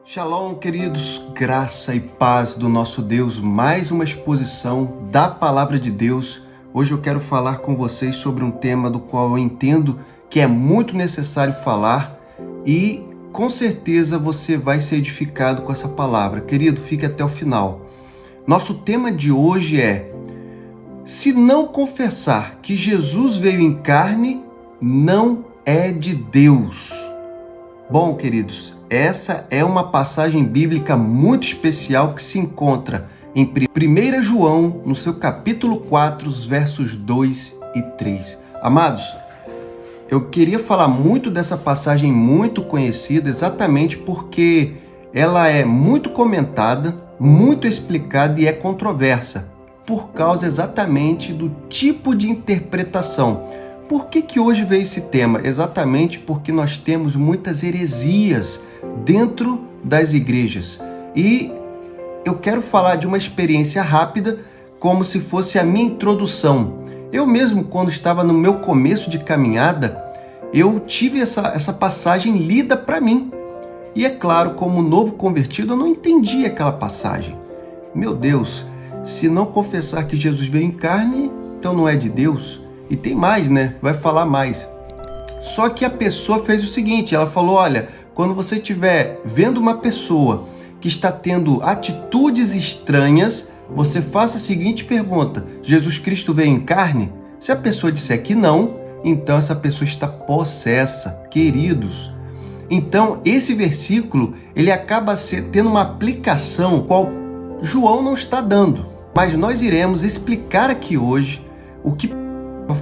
Shalom, queridos, graça e paz do nosso Deus, mais uma exposição da Palavra de Deus. Hoje eu quero falar com vocês sobre um tema do qual eu entendo que é muito necessário falar e com certeza você vai ser edificado com essa palavra. Querido, fique até o final. Nosso tema de hoje é: se não confessar que Jesus veio em carne, não é de Deus. Bom, queridos, essa é uma passagem bíblica muito especial que se encontra em 1 João, no seu capítulo 4, os versos 2 e 3. Amados, eu queria falar muito dessa passagem muito conhecida, exatamente porque ela é muito comentada, muito explicada e é controversa, por causa exatamente do tipo de interpretação. Por que hoje veio esse tema? Exatamente porque nós temos muitas heresias dentro das igrejas. E eu quero falar de uma experiência rápida, como se fosse a minha introdução. Eu mesmo, quando estava no meu começo de caminhada, eu tive essa passagem lida para mim. E é claro, como novo convertido, eu não entendi aquela passagem. Meu Deus, se não confessar que Jesus veio em carne, então não é de Deus? E tem mais, né? Vai falar mais. Só que a pessoa fez o seguinte, ela falou, olha, quando você estiver vendo uma pessoa que está tendo atitudes estranhas, você faça a seguinte pergunta: Jesus Cristo veio em carne? Se a pessoa disser que não, então essa pessoa está possessa, queridos. Então, esse versículo, ele acaba tendo uma aplicação qual João não está dando. Mas nós iremos explicar aqui hoje o que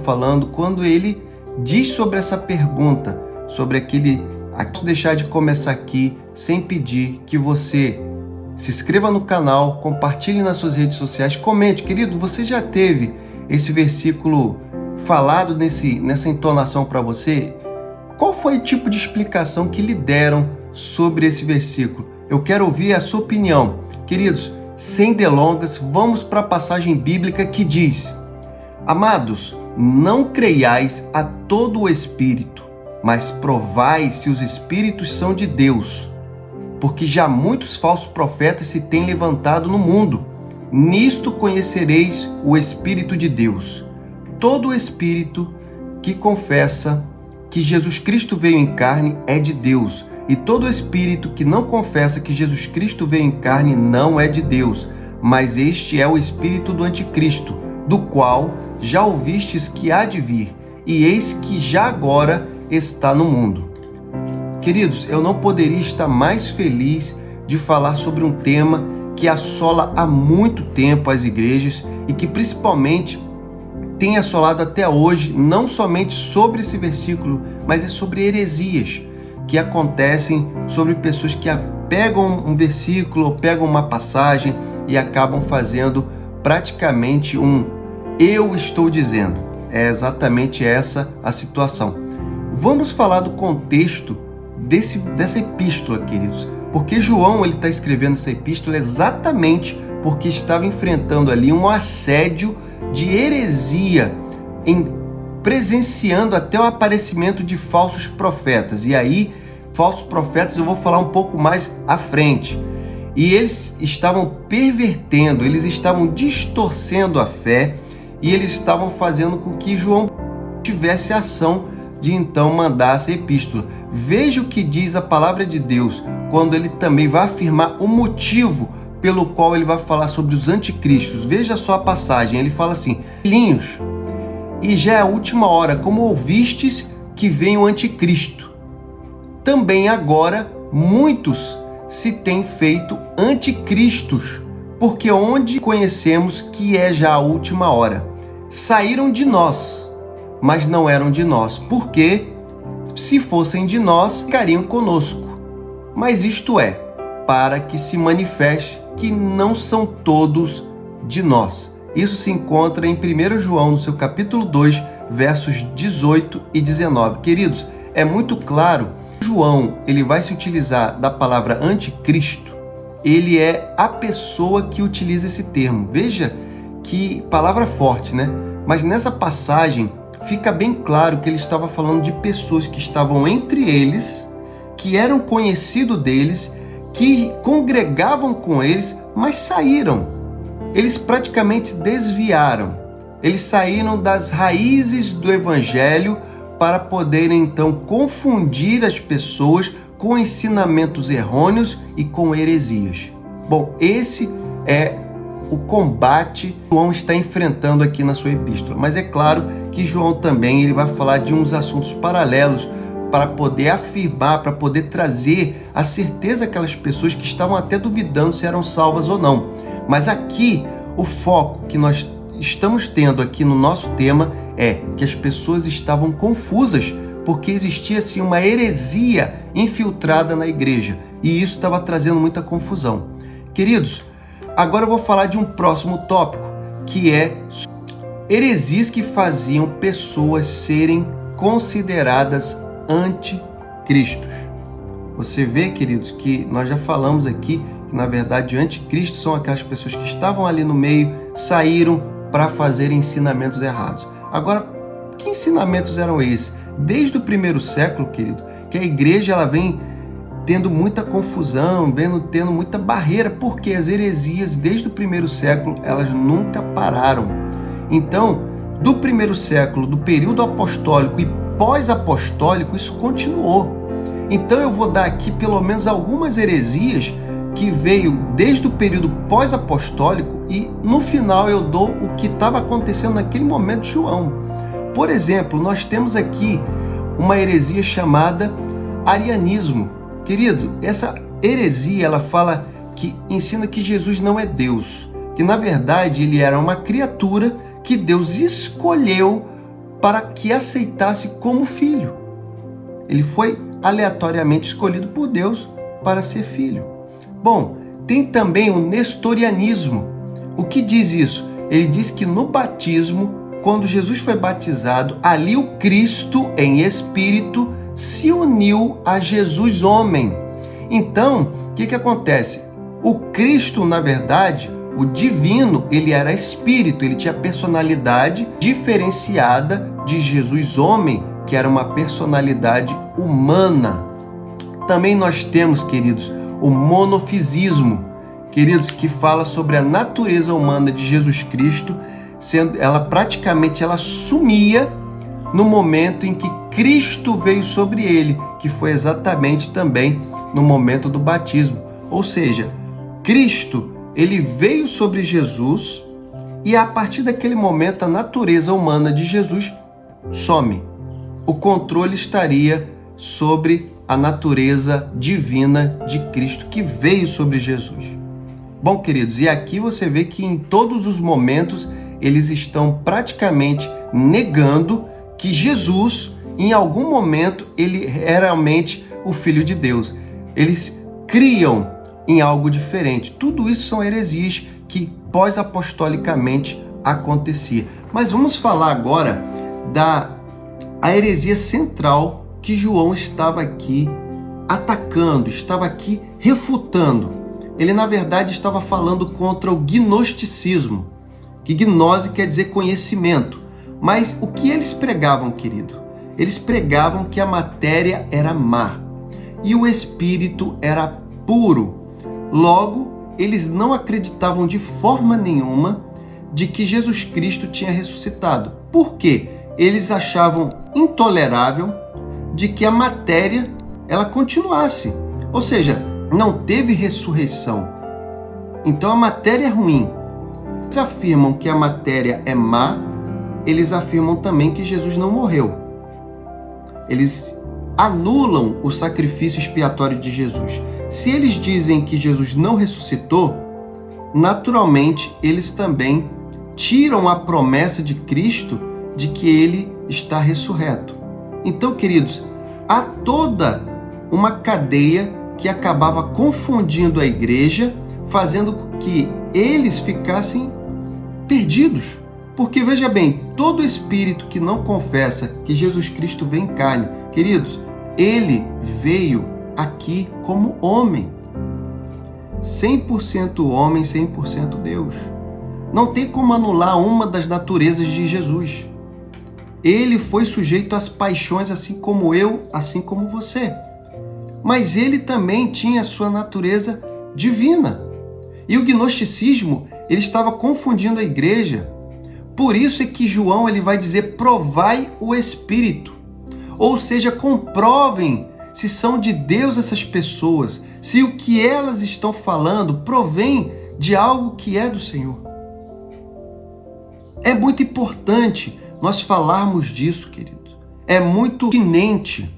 falando quando ele diz sobre essa pergunta, sobre aquele... deixar de começar aqui sem pedir que você se inscreva no canal, compartilhe nas suas redes sociais, comente. Querido, você já teve esse versículo falado nessa entonação para você? Qual foi o tipo de explicação que lhe deram sobre esse versículo? Eu quero ouvir a sua opinião. Queridos, sem delongas, vamos para a passagem bíblica que diz: amados, não creiais a todo o espírito, mas provai se os espíritos são de Deus, porque já muitos falsos profetas se têm levantado no mundo. Nisto conhecereis o Espírito de Deus. Todo espírito que confessa que Jesus Cristo veio em carne é de Deus, e todo espírito que não confessa que Jesus Cristo veio em carne não é de Deus, mas este é o espírito do anticristo, do qual já ouvistes que há de vir, e eis que já agora está no mundo. Queridos, eu não poderia estar mais feliz de falar sobre um tema que assola há muito tempo as igrejas e que principalmente tem assolado até hoje, não somente sobre esse versículo, mas é sobre heresias que acontecem sobre pessoas que pegam um versículo ou pegam uma passagem e acabam fazendo praticamente eu estou dizendo. É exatamente essa a situação. Vamos falar do contexto dessa epístola, queridos. Porque João está escrevendo essa epístola exatamente porque estava enfrentando ali um assédio de heresia, presenciando até o aparecimento de falsos profetas. E aí, falsos profetas eu vou falar um pouco mais à frente. E eles estavam pervertendo, eles estavam distorcendo a fé, e eles estavam fazendo com que João tivesse ação de então mandar essa epístola. Veja o que diz a palavra de Deus, quando ele também vai afirmar o motivo pelo qual ele vai falar sobre os anticristos. Veja só a passagem, ele fala assim: filhinhos, e já é a última hora, como ouvistes que vem o anticristo. Também agora muitos se têm feito anticristos, porque onde conhecemos que é já a última hora? Saíram de nós, mas não eram de nós, porque se fossem de nós, ficariam conosco. Mas isto é, para que se manifeste que não são todos de nós. Isso se encontra em 1 João, no seu capítulo 2, versos 18 e 19. Queridos, é muito claro, João, ele vai se utilizar da palavra anticristo, ele é a pessoa que utiliza esse termo. Veja que palavra forte, né? Mas nessa passagem fica bem claro que ele estava falando de pessoas que estavam entre eles, que eram conhecidos deles, que congregavam com eles, mas saíram. Eles praticamente desviaram. Eles saíram das raízes do evangelho para poderem então confundir as pessoas com ensinamentos errôneos e com heresias. Bom, esse é o combate que João está enfrentando aqui na sua epístola. Mas é claro que João também ele vai falar de uns assuntos paralelos para poder afirmar, para poder trazer a certeza àquelas pessoas que estavam até duvidando se eram salvas ou não. Mas aqui, o foco que nós estamos tendo aqui no nosso tema é que as pessoas estavam confusas porque existia assim uma heresia infiltrada na igreja e isso estava trazendo muita confusão. Queridos, agora eu vou falar de um próximo tópico, que é heresias que faziam pessoas serem consideradas anticristos. Você vê, queridos, que nós já falamos aqui que, na verdade, anticristos são aquelas pessoas que estavam ali no meio, saíram para fazer ensinamentos errados. Agora, que ensinamentos eram esses? Desde o primeiro século, querido, que a igreja ela vem tendo muita confusão, tendo muita barreira, porque as heresias desde o primeiro século, elas nunca pararam. Então, do primeiro século, do período apostólico e pós-apostólico, isso continuou. Então eu vou dar aqui pelo menos algumas heresias que veio desde o período pós-apostólico e no final eu dou o que estava acontecendo naquele momento de João. Por exemplo, nós temos aqui uma heresia chamada arianismo. Querido, essa heresia ela fala que ensina que Jesus não é Deus, que na verdade ele era uma criatura que Deus escolheu para que aceitasse como filho. Ele foi aleatoriamente escolhido por Deus para ser filho. Bom, tem também o nestorianismo. O que diz isso? Ele diz que no batismo, quando Jesus foi batizado, ali o Cristo em espírito se uniu a Jesus homem. Então, o que acontece? O Cristo, na verdade, o divino, ele era espírito, ele tinha personalidade diferenciada de Jesus homem, que era uma personalidade humana. Também nós temos, queridos, o monofisismo, queridos, que fala sobre a natureza humana de Jesus Cristo, sendo ela praticamente ela sumia no momento em que Cristo veio sobre ele, que foi exatamente também no momento do batismo. Ou seja, Cristo, ele veio sobre Jesus e a partir daquele momento a natureza humana de Jesus some. O controle estaria sobre a natureza divina de Cristo que veio sobre Jesus. Bom, queridos, e aqui você vê que em todos os momentos eles estão praticamente negando que Jesus, em algum momento, ele é realmente o Filho de Deus. Eles criam em algo diferente. Tudo isso são heresias que pós-apostolicamente acontecia. Mas vamos falar agora da heresia central que João estava aqui atacando, estava aqui refutando. Ele, na verdade, estava falando contra o gnosticismo, que gnose quer dizer conhecimento. Mas o que eles pregavam, querido? Eles pregavam que a matéria era má e o espírito era puro. Logo, eles não acreditavam de forma nenhuma de que Jesus Cristo tinha ressuscitado. Por quê? Eles achavam intolerável de que a matéria ela continuasse. Ou seja, não teve ressurreição. Então a matéria é ruim. Eles afirmam que a matéria é má, eles afirmam também que Jesus não morreu. Eles anulam o sacrifício expiatório de Jesus. Se eles dizem que Jesus não ressuscitou, naturalmente eles também tiram a promessa de Cristo de que ele está ressurreto. Então, queridos, há toda uma cadeia que acabava confundindo a igreja, fazendo com que eles ficassem perdidos. Porque, veja bem, todo espírito que não confessa que Jesus Cristo veio em carne, queridos, ele veio aqui como homem. 100% homem, 100% Deus. Não tem como anular uma das naturezas de Jesus. Ele foi sujeito às paixões, assim como eu, assim como você. mas ele também tinha a sua natureza divina. E o gnosticismo, ele estava confundindo a igreja. Por isso é que João ele vai dizer: provai o Espírito. Ou seja, comprovem se são de Deus essas pessoas, se o que elas estão falando provém de algo que é do Senhor. É muito importante nós falarmos disso, queridos. É muito pertinente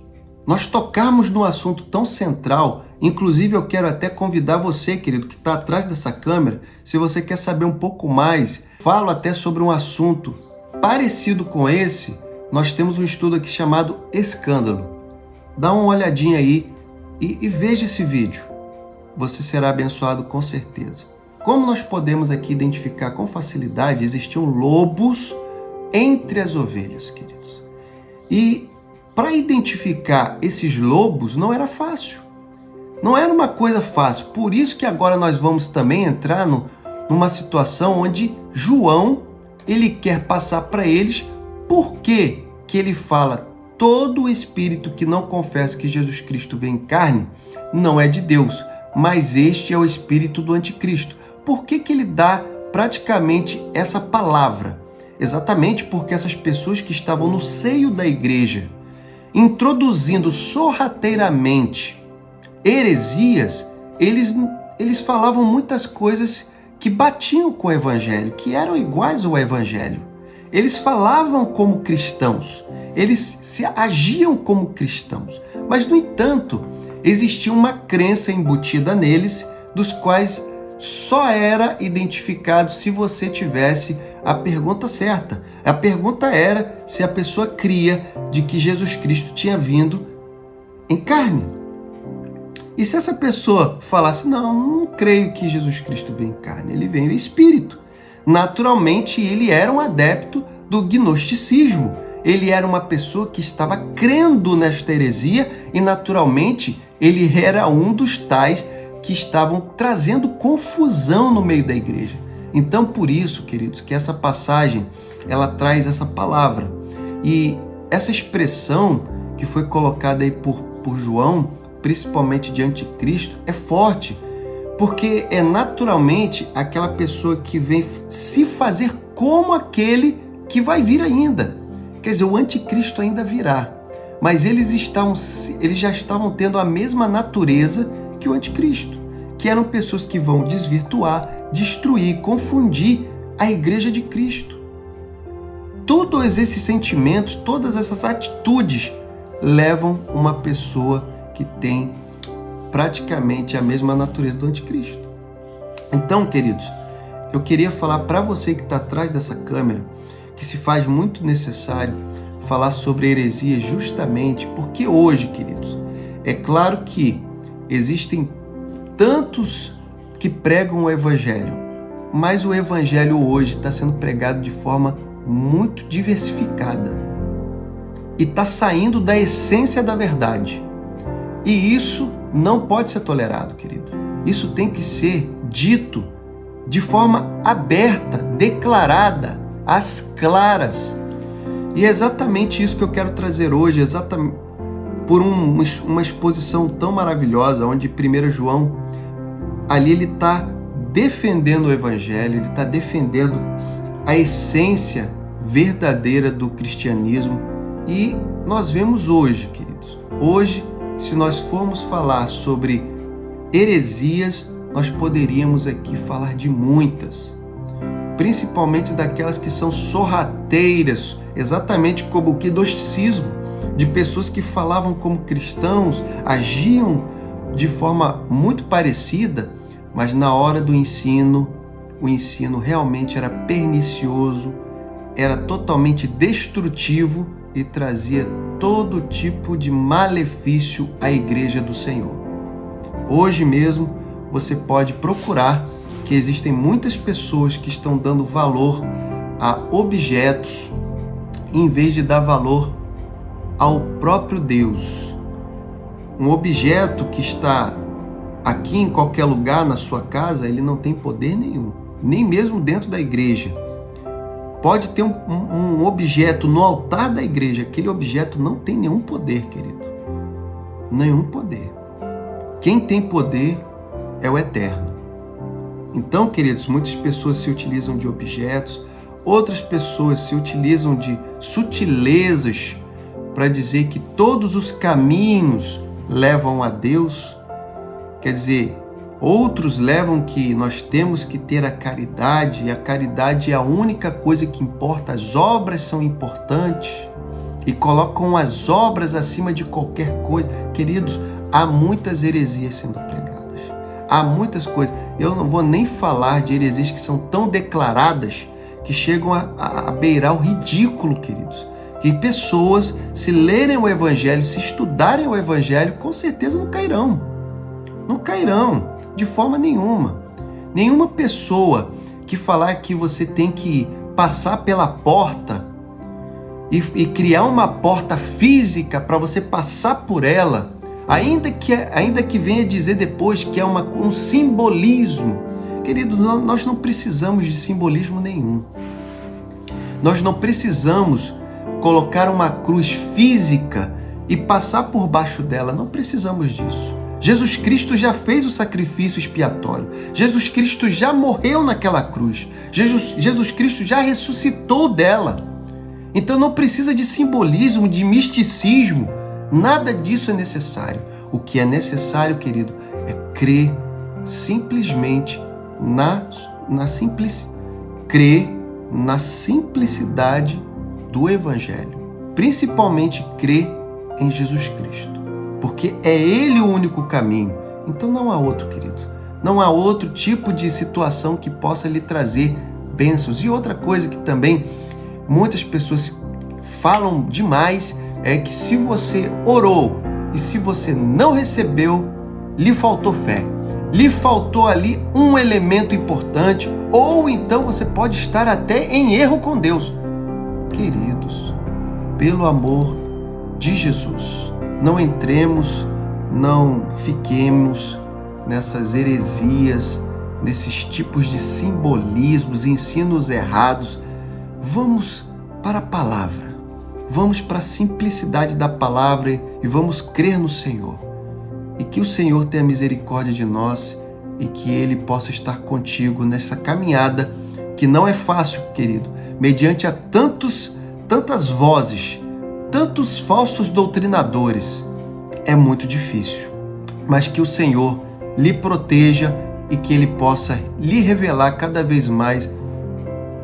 nós tocarmos num assunto tão central. Inclusive, eu quero até convidar você, querido, que está atrás dessa câmera, se você quer saber um pouco mais, falo até sobre um assunto parecido com esse. Nós temos um estudo aqui chamado Escândalo. Dá uma olhadinha aí e veja esse vídeo. Você será abençoado com certeza. Como nós podemos aqui identificar com facilidade, existiam lobos entre as ovelhas, queridos. E para identificar esses lobos não era fácil. Não era uma coisa fácil. Por isso que agora nós vamos também entrar numa situação onde João ele quer passar para eles por que ele fala: todo espírito que não confessa que Jesus Cristo veio em carne não é de Deus, mas este é o espírito do anticristo. Por que ele dá praticamente essa palavra? Exatamente porque essas pessoas que estavam no seio da igreja, introduzindo sorrateiramente heresias, eles falavam muitas coisas que batiam com o evangelho, que eram iguais ao evangelho. Eles falavam como cristãos, eles se agiam como cristãos, mas, no entanto, existia uma crença embutida neles, dos quais só era identificado se você tivesse a pergunta certa. A pergunta era se a pessoa cria de que Jesus Cristo tinha vindo em carne. E se essa pessoa falasse: não creio que Jesus Cristo veio em carne, ele veio em espírito. Naturalmente, ele era um adepto do gnosticismo. Ele era uma pessoa que estava crendo nesta heresia e, naturalmente, ele era um dos tais que estavam trazendo confusão no meio da igreja. Então, por isso, queridos, que essa passagem, ela traz essa palavra. E essa expressão que foi colocada aí por João, principalmente de anticristo, é forte, porque é naturalmente aquela pessoa que vem se fazer como aquele que vai vir ainda. Quer dizer, o anticristo ainda virá, mas eles já estavam tendo a mesma natureza que o anticristo, que eram pessoas que vão desvirtuar, destruir, confundir a igreja de Cristo. Todos esses sentimentos, todas essas atitudes levam uma pessoa que tem praticamente a mesma natureza do anticristo. Então, queridos, eu queria falar para você que está atrás dessa câmera que se faz muito necessário falar sobre heresia, justamente porque hoje, queridos, é claro que existem tantos que pregam o evangelho, mas o evangelho hoje está sendo pregado de forma muito diversificada e está saindo da essência da verdade. E isso não pode ser tolerado, querido. Isso tem que ser dito de forma aberta, declarada, às claras. E é exatamente isso que eu quero trazer hoje, exatamente por uma exposição tão maravilhosa, onde 1 João, ali ele está defendendo o evangelho, ele está defendendo a essência verdadeira do cristianismo. E nós vemos hoje, queridos, hoje, se nós formos falar sobre heresias, nós poderíamos aqui falar de muitas, principalmente daquelas que são sorrateiras, exatamente como o gnosticismo, de pessoas que falavam como cristãos, agiam de forma muito parecida, mas na hora do ensino, o ensino realmente era pernicioso, era totalmente destrutivo e trazia todo tipo de malefício à igreja do Senhor. Hoje mesmo você pode procurar que existem muitas pessoas que estão dando valor a objetos em vez de dar valor ao próprio Deus. Um objeto que está aqui em qualquer lugar na sua casa, ele não tem poder nenhum, nem mesmo dentro da igreja. Pode ter um objeto no altar da igreja, aquele objeto não tem nenhum poder, querido. Nenhum poder. Quem tem poder é o Eterno. Então, queridos, muitas pessoas se utilizam de objetos, outras pessoas se utilizam de sutilezas para dizer que todos os caminhos levam a Deus. Quer dizer, outros levam que nós temos que ter a caridade, e a caridade é a única coisa que importa, as obras são importantes, e colocam as obras acima de qualquer coisa. Queridos, há muitas heresias sendo pregadas, há muitas coisas. Eu não vou nem falar de heresias que são tão declaradas que chegam a beirar o ridículo, queridos. Que pessoas, se lerem o Evangelho, se estudarem o Evangelho, com certeza não cairão. Não cairão, de forma nenhuma. Nenhuma pessoa que falar que você tem que passar pela porta e criar uma porta física para você passar por ela, ainda que venha dizer depois que é um simbolismo. Queridos, nós não precisamos de simbolismo nenhum. Nós não precisamos colocar uma cruz física e passar por baixo dela. Não precisamos disso. Jesus Cristo já fez o sacrifício expiatório. Jesus Cristo já morreu naquela cruz. Jesus Cristo já ressuscitou dela. Então não precisa de simbolismo, de misticismo. Nada disso é necessário. O que é necessário, querido, é crer simplesmente crer na simplicidade do Evangelho. Principalmente crer em Jesus Cristo. Porque é Ele o único caminho. Então não há outro, querido. Não há outro tipo de situação que possa lhe trazer bênçãos. E outra coisa que também muitas pessoas falam demais é que se você orou e se você não recebeu, lhe faltou fé. Lhe faltou ali um elemento importante, ou então você pode estar até em erro com Deus. Queridos, pelo amor de Jesus, não entremos, não fiquemos nessas heresias, nesses tipos de simbolismos, ensinos errados. Vamos para a palavra, vamos para a simplicidade da palavra e vamos crer no Senhor. E que o Senhor tenha misericórdia de nós e que Ele possa estar contigo nessa caminhada que não é fácil, querido, mediante a tantas vozes, tantos falsos doutrinadores. É muito difícil, mas que o Senhor lhe proteja e que Ele possa lhe revelar cada vez mais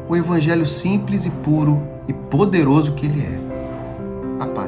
o Evangelho simples e puro e poderoso que Ele é. A paz.